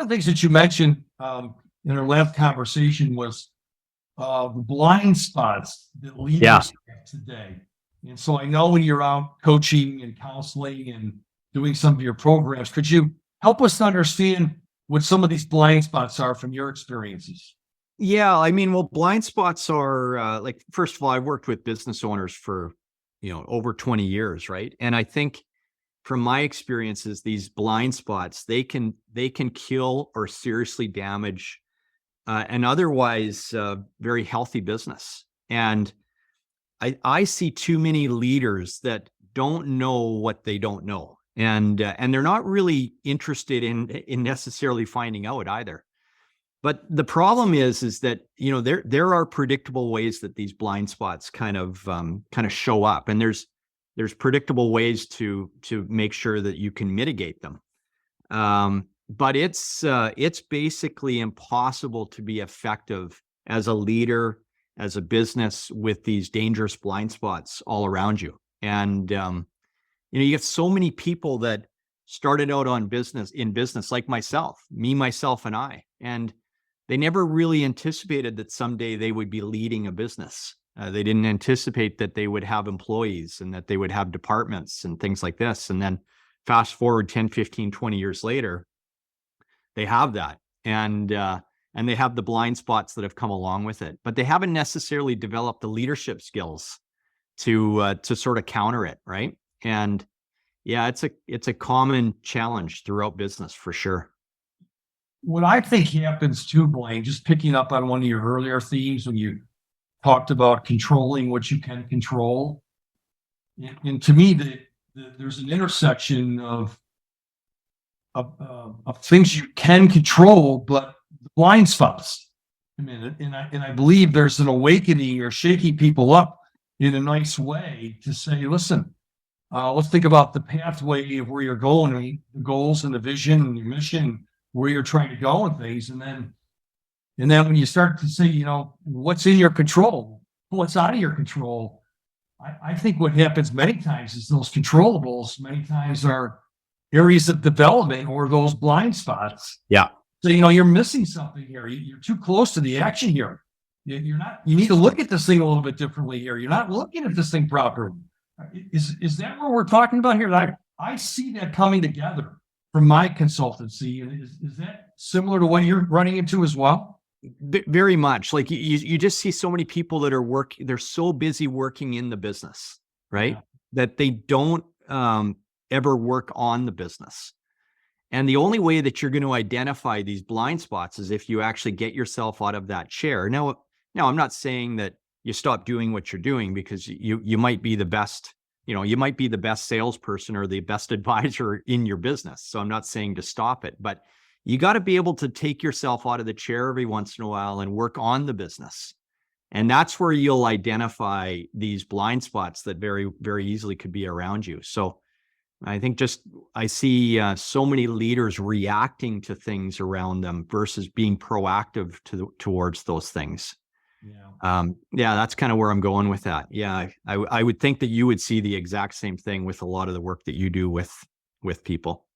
one of the things that you mentioned in our last conversation was the blind spots that leaders have today. And so I know when you're out coaching and counseling and doing some of your programs, could you help us understand what some of these blind spots are from your experiences? Yeah, I mean, well, blind spots are like, first of all, I've worked with business owners for, over 20 years, right? And I think from my experiences, these blind spots, they can kill or seriously damage an otherwise very healthy business. And I see too many leaders that don't know what they don't know, and they're not really interested in necessarily finding out either. But the problem is that there are predictable ways that these blind spots kind of show up, and there's predictable ways to make sure that you can mitigate them. But it's basically impossible to be effective as a leader, as a business, with these dangerous blind spots all around you. And you get so many people that started out in business, like myself, and I, and they never really anticipated that someday they would be leading a business. They didn't anticipate that they would have employees and that they would have departments and things like this. And then fast forward 10, 15, 20 years later, they have that. And they have the blind spots that have come along with it, but they haven't necessarily developed the leadership skills to sort of counter it, right? And yeah, it's a common challenge throughout business for sure. What I think happens too, Blaine, just picking up on one of your earlier themes when you talked about controlling what you can control. And to me, there's an intersection of things you can control, but blind spots. I mean, and I believe there's an awakening or shaking people up in a nice way to say, listen, let's think about the pathway of where you're going, the goals and the vision and your mission, where you're trying to go and things. And then when you start to say, what's in your control, what's out of your control, I think what happens many times is those controllables many times are areas of development or those blind spots. Yeah. So, you're missing something here. You're too close to the action here. You're not, you need to look at this thing a little bit differently here. You're not looking at this thing properly. Is that what we're talking about here? I see that coming together from my consultancy. Is that similar to what you're running into as well? Very much. Like you just see so many people that are they're so busy working in the business, right? Yeah. That they don't ever work on the business. And the only way that you're going to identify these blind spots is if you actually get yourself out of that chair. Now I'm not saying that you stop doing what you're doing, because you might be the best, you might be the best salesperson or the best advisor in your business. So I'm not saying to stop it, but you got to be able to take yourself out of the chair every once in a while and work on the business. And that's where you'll identify these blind spots that very, very easily could be around you. So I think I see so many leaders reacting to things around them versus being proactive towards those things. Yeah, that's kind of where I'm going with that. Yeah, I would think that you would see the exact same thing with a lot of the work that you do with people.